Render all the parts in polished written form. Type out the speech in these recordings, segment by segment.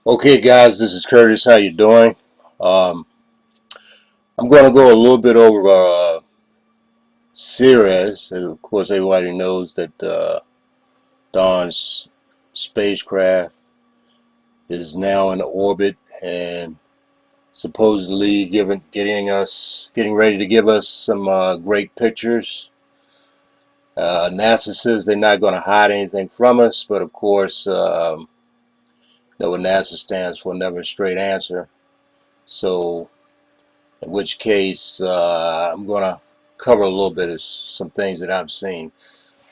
Okay, guys, this is Curtis. How you doing? Um, I'm going to go a little bit over Ceres. And of course, everybody knows that Dawn's spacecraft is now in orbit and supposedly getting ready to give us some great pictures. NASA says they're not going to hide anything from us, but of course, know what NASA stands for, never a straight answer. So in which case I'm going to cover a little bit of some things that I've seen.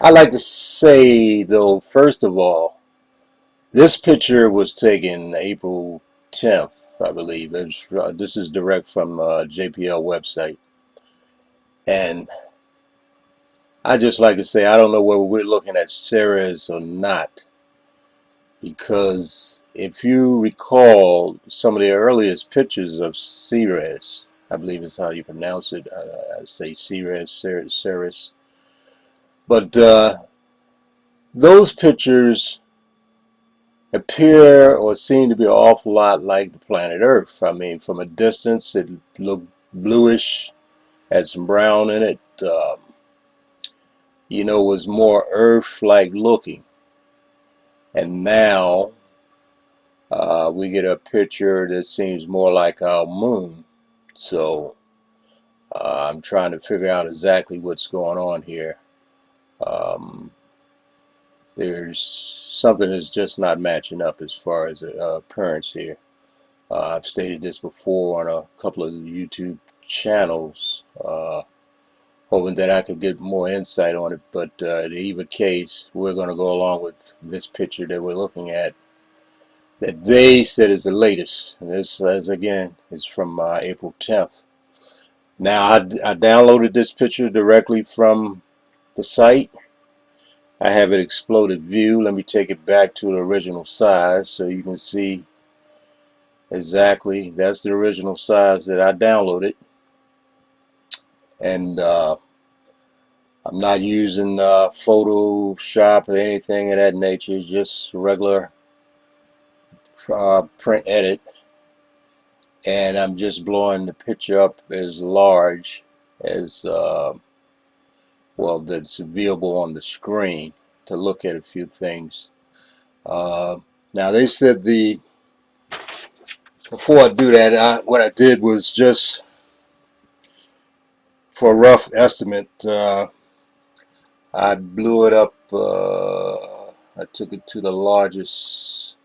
I like to say, though, first of all, this picture was taken April 10th, I believe. This is direct from JPL website. And I just like to say, I don't know whether we're looking at Ceres or not, because if you recall some of the earliest pictures of Ceres, I believe is how you pronounce it. I say Ceres. But those pictures appear or seem to be an awful lot like the planet Earth. I mean, from a distance, it looked bluish, had some brown in it. Was more Earth-like looking. And now we get a picture that seems more like our moon. So I'm trying to figure out exactly what's going on here. Um, there's something that's just not matching up as far as appearance here. I've stated this before on a couple of YouTube channels, hoping that I could get more insight on it. But in either case, we're going to go along with this picture that we're looking at that they said is the latest. And this, as again, is from April 10th. Now, I downloaded this picture directly from the site. I have it exploded view. Let me take it back to the original size so you can see exactly. That's the original size that I downloaded. And I'm not using Photoshop or anything of that nature, just regular print edit. And I'm just blowing the picture up as large as that's viewable on the screen to look at a few things. Uh, Now they said before I do that, what I did was just for a rough estimate. I blew it up. I took it to the largest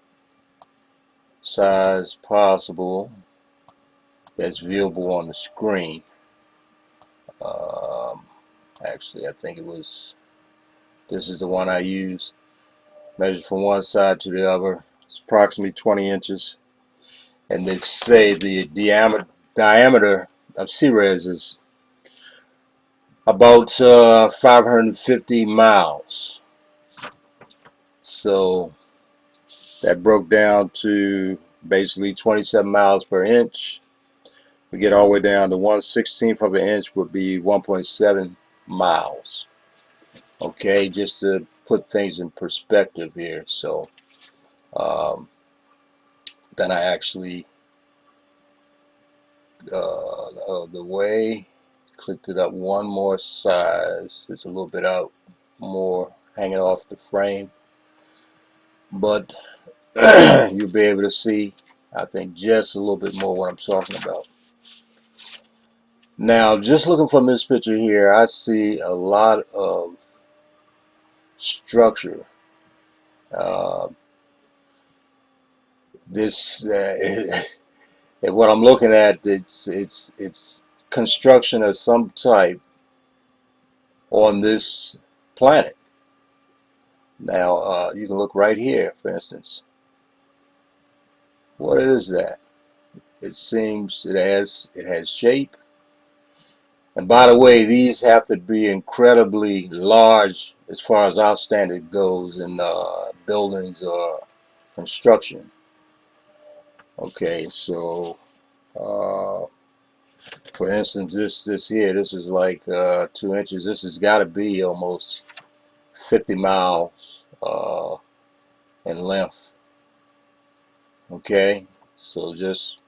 size possible that's viewable on the screen. Um, Actually, I think this is the one I use. Measured from one side to the other. It's approximately 20 inches. And they say the diameter of Ceres is about 550 miles. So that broke down to basically 27 miles per inch. We get all the way down to 1/16 of an inch would be 1.7 miles. Okay, just to put things in perspective here. So um, then I actually the way clicked it up one more size. It's a little bit out more hanging off the frame, but you'll be able to see, I think, just a little bit more what I'm talking about. Now, just looking from this picture here, I see a lot of structure. Uh, this and what I'm looking at, it's construction of some type on this planet. Now, you can look right here, for instance. What is that? It seems it has shape. And by the way, these have to be incredibly large as far as our standard goes in buildings or construction. Okay, so uh, for instance, this here, this is like 2 inches. This has got to be almost 50 miles in length. Okay, so just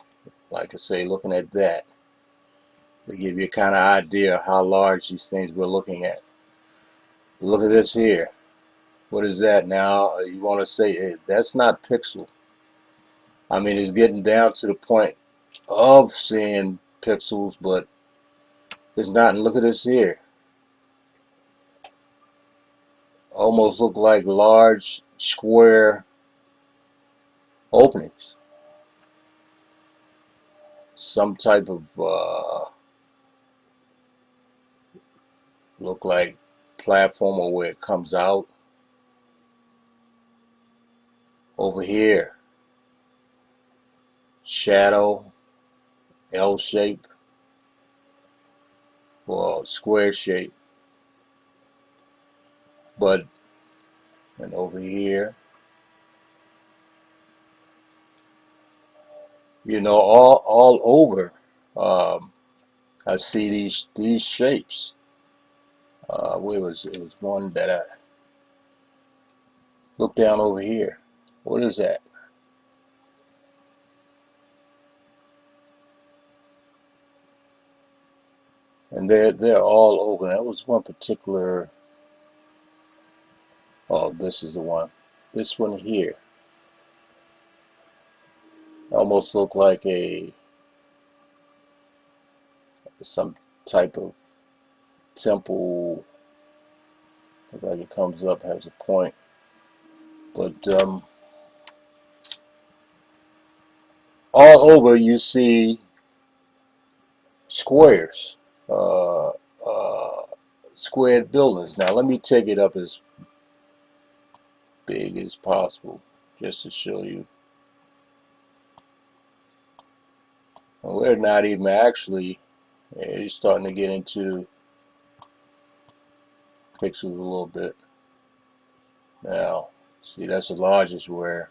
like I say, looking at that, to give you a kind of idea of how large these things we're looking at. Look at this here. What is that now? You want to say, hey, that's not pixel. I mean, it's getting down to the point of seeing pixels, but it's not. And look at this here. Almost look like large square openings. Some type of look like platform, or where it comes out over here. Shadow, L shape, or square shape. But and over here, you know, all over, I see these shapes. Where was it? Was one that I looked down over here. What is that? And they're all over. That was one particular. Oh, this is the one. This one here almost looked like a some type of temple. Look like it comes up, has a point. But all over you see squares, uh, uh, squared buildings. Now let me take it up as big as possible just to show you. And we're not even actually, you're starting to get into pixels a little bit. Now, see, that's the largest where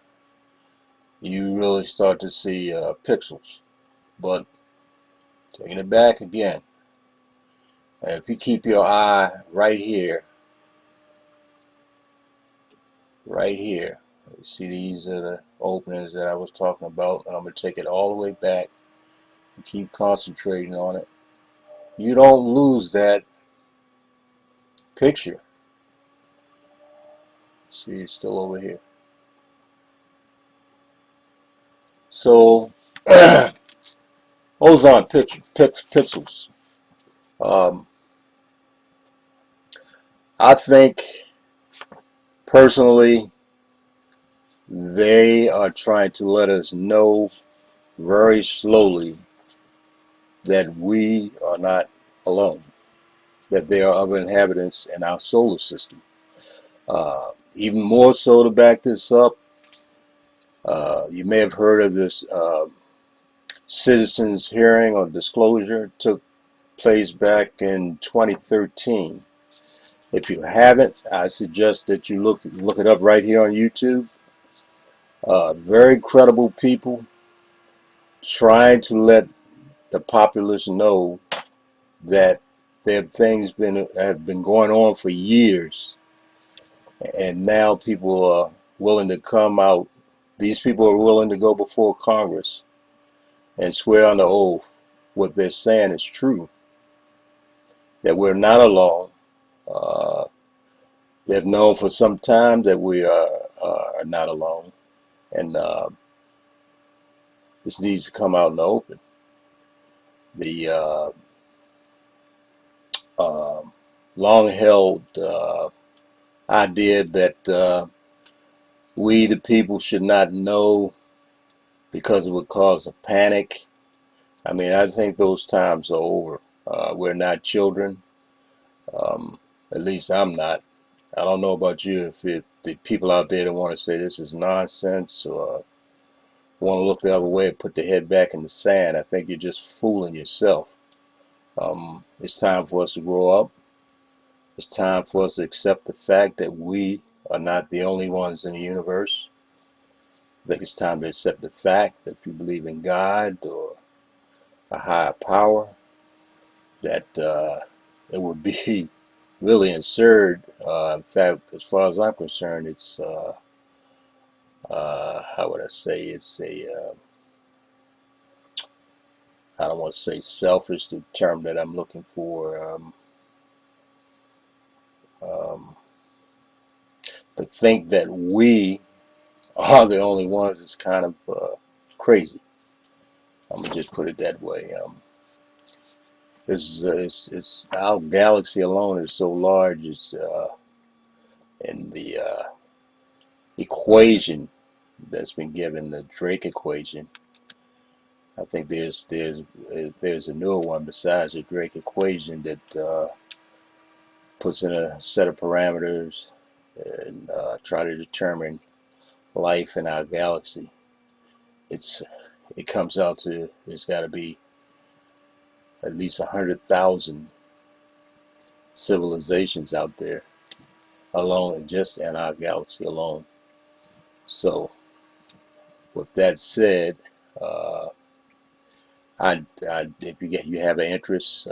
you really start to see pixels. But taking it back again, if you keep your eye right here, you see these are the openings that I was talking about, and I'm going to take it all the way back and keep concentrating on it. You don't lose that picture. See, it's still over here. So, ozone pixels. Um, I think personally they are trying to let us know very slowly that we are not alone, that there are other inhabitants in our solar system. Even more so, to back this up, you may have heard of this citizens hearing or disclosure. It took place back in 2013. If you haven't, I suggest that you look it up right here on YouTube. Very credible people trying to let the populace know that there have been going on for years, and now people are willing to come out. These people are willing to go before Congress and swear on the oath what they're saying is true, that we're not alone. Uh, they've known for some time that we are not alone, and this needs to come out in the open. The long-held idea that we, the people, should not know because it would cause a panic. I mean, I think those times are over. We're not children. Um, at least I'm not. I don't know about you, if the people out there that want to say this is nonsense, or want to look the other way and put their head back in the sand. I think you're just fooling yourself. It's time for us to grow up. It's time for us to accept the fact that we are not the only ones in the universe. I think it's time to accept the fact that if you believe in God or a higher power, that it would be really absurd. In fact, as far as I'm concerned, it's how would I say, it's a I don't want to say selfish, the term that I'm looking for. Um, to think that we are the only ones is kind of crazy. I'm gonna just put it that way. It's our galaxy alone is so large. It's in the equation that's been given, the Drake equation. I think there's a newer one besides the Drake equation that puts in a set of parameters and try to determine life in our galaxy. It's it comes out to there's got to be at least 100,000 civilizations out there alone, just in our galaxy alone. So, with that said, uh, if you have an interest,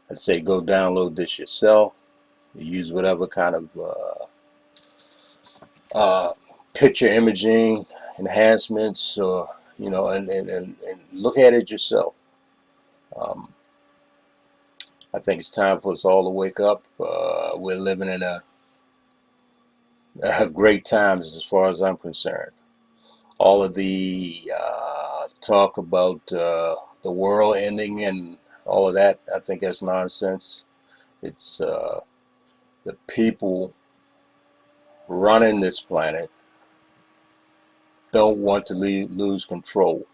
I'd say go download this yourself. Use whatever kind of uh, picture imaging enhancements, or and look at it yourself. Um, I think it's time for us all to wake up. We're living in a great times as far as I'm concerned. All of the talk about the world ending and all of that, I think that's nonsense. It's the people running this planet don't want to lose control.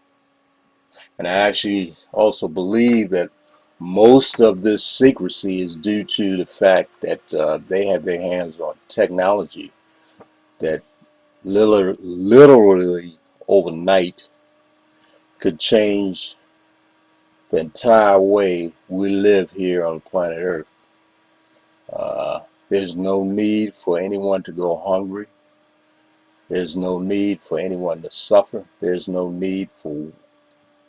And I actually also believe that most of this secrecy is due to the fact that they have their hands on technology that literally overnight could change the entire way we live here on planet Earth. There's no need for anyone to go hungry. There's no need for anyone to suffer. There's no need for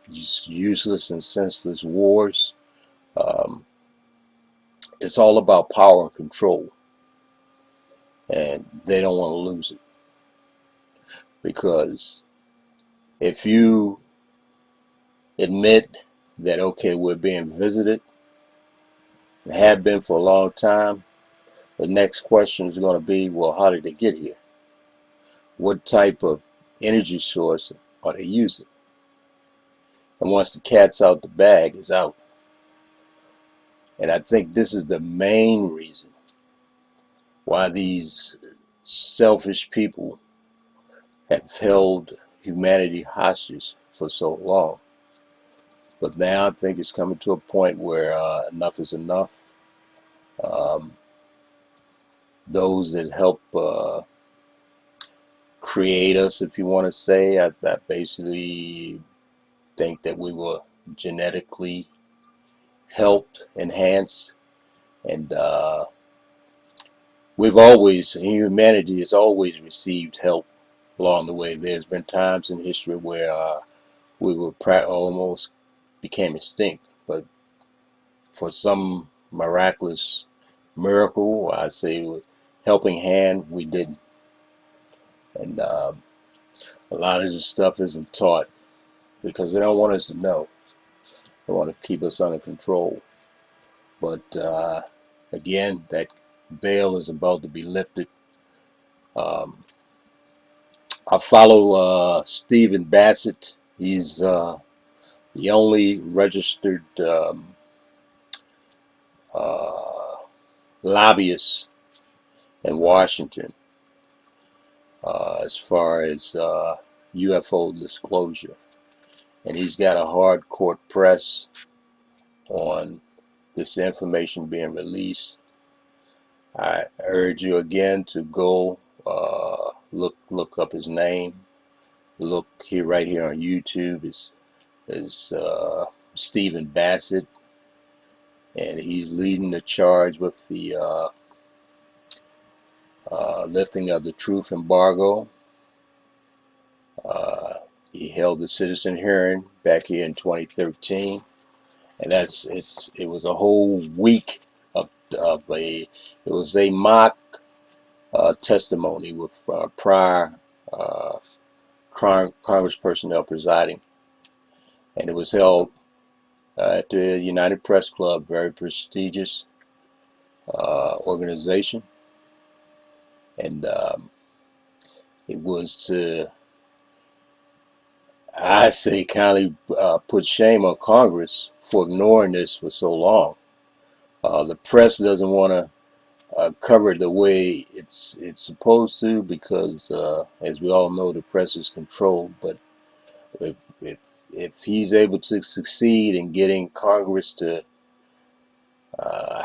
useless and senseless wars. Um, it's all about power and control, and they don't want to lose it, because if you admit that, okay, we're being visited and have been for a long time, the next question is going to be, well, how did they get here? What type of energy source are they using? And once the cat's out the bag, it's out. And I think this is the main reason why these selfish people have held humanity hostage for so long. But now I think it's coming to a point where enough is enough. Um, those that help create us, if you want to say, I basically think that we were genetically helped, enhanced, and humanity has always received help along the way. There's been times in history where we were almost became extinct, but for some miraculous miracle, I say with helping hand, we didn't. And a lot of this stuff isn't taught because they don't want us to know. They want to keep us under control. But again, that veil is about to be lifted. Um, I follow Stephen Bassett. He's the only registered uh, lobbyist in Washington as far as UFO disclosure. And he's got a hard court press on this information being released. I urge you again to go look up his name. Look here, right here on YouTube is Stephen Bassett, and he's leading the charge with the lifting of the truth embargo. Uh, he held the citizen hearing back here in 2013, and it was a whole week of it was a mock testimony with prior uh, Congress personnel presiding, and it was held at the United Press Club, very prestigious organization, and it was to, I say, kind of put shame on Congress for ignoring this for so long. The press doesn't want to cover it the way it's supposed to because, as we all know, the press is controlled. But if if if he's able to succeed in getting Congress to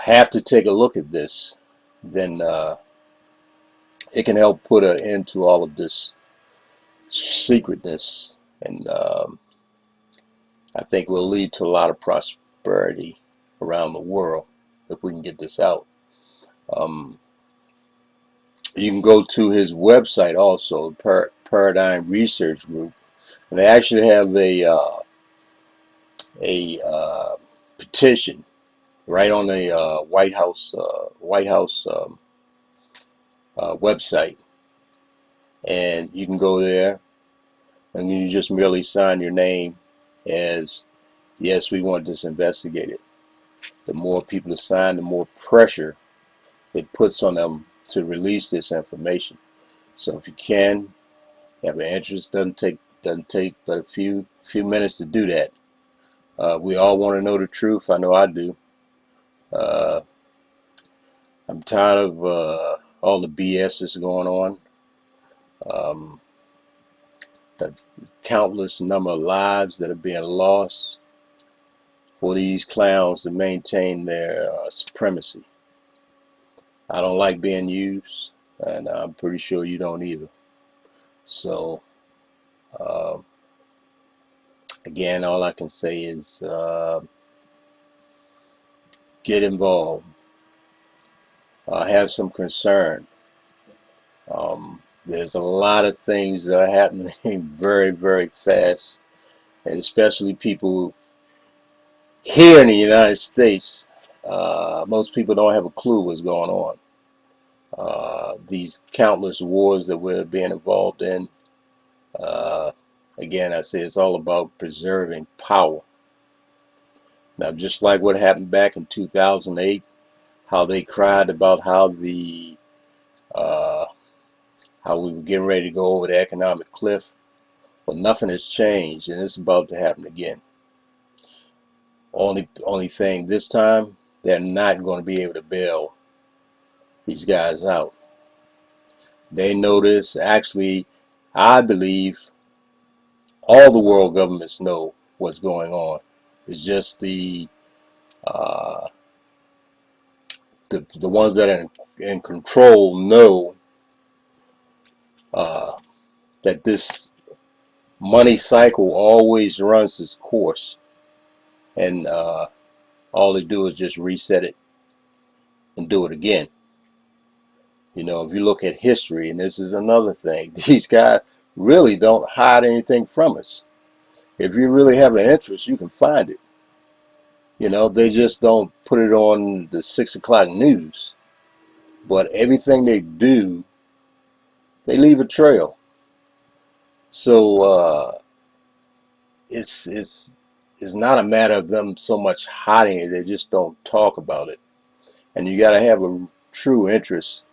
have to take a look at this, then it can help put an end to all of this secretness, and I think will lead to a lot of prosperity around the world if we can get this out. Um, you can go to his website also, Paradigm Research Group, and they actually have a petition right on the White House website, and you can go there and you just merely sign your name as, yes, we want this investigated. The more people that sign, the more pressure it puts on them to release this information. So if you can, have an interest, doesn't take but a few minutes to do that. We all want to know the truth. I know I do. Uh, I'm tired of all the BS that's going on. Um, the countless number of lives that are being lost for these clowns to maintain their supremacy. I don't like being used, and I'm pretty sure you don't either. So, um, again, all I can say is get involved, have some concern. There's a lot of things that are happening very, very fast, and especially people here in the United States. Most people don't have a clue what's going on. These countless wars that we're being involved in. Uh, Again, I say it's all about preserving power. Now, just like what happened back in 2008, how they cried about uh, how we were getting ready to go over the economic cliff. Well, nothing has changed, and it's about to happen again. Only thing this time, they're not going to be able to bail these guys out. They know this. Actually, I believe all the world governments know what's going on. It's just uh, the ones that are in control know uh, that this money cycle always runs its course, and all they do is just reset it and do it again. You know, if you look at history, and this is another thing, these guys really don't hide anything from us. If you really have an interest, you can find it. You know, they just don't put it on the 6 o'clock news. But everything they do, they leave a trail. So it's not a matter of them so much hiding it; they just don't talk about it. And you got to have a true interest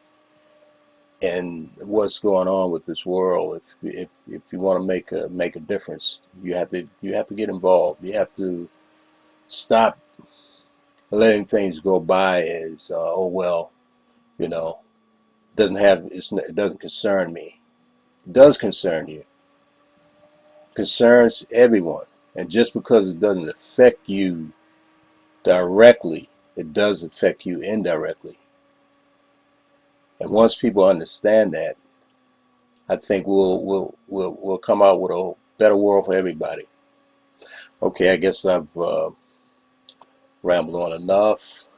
in what's going on with this world. If you want to make a difference, you have to get involved. You have to stop letting things go by as oh well, you know, it doesn't concern me. It does concern you. It concerns everyone. And just because it doesn't affect you directly, it does affect you indirectly. And once people understand that, I think we'll come out with a better world for everybody. Okay, I guess I've rambled on enough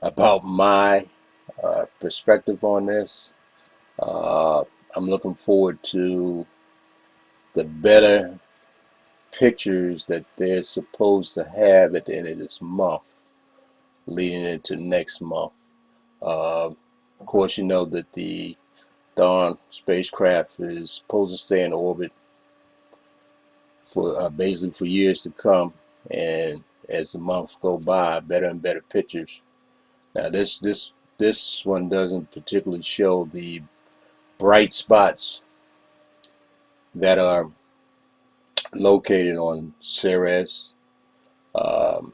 about my perspective on this. Uh, I'm looking forward to the better pictures that they're supposed to have at the end of this month, leading into next month. Of course, you know that the darn spacecraft is supposed to stay in orbit for basically for years to come, and as the months go by, better and better pictures. Now this one doesn't particularly show the bright spots that are located on Ceres. Um,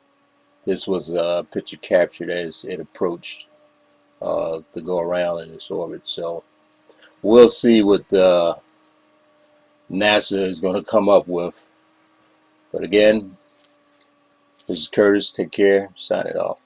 this was a picture captured as it approached to go around in its orbit. So we'll see what NASA is going to come up with. But again, this is Curtis. Take care. Signing off.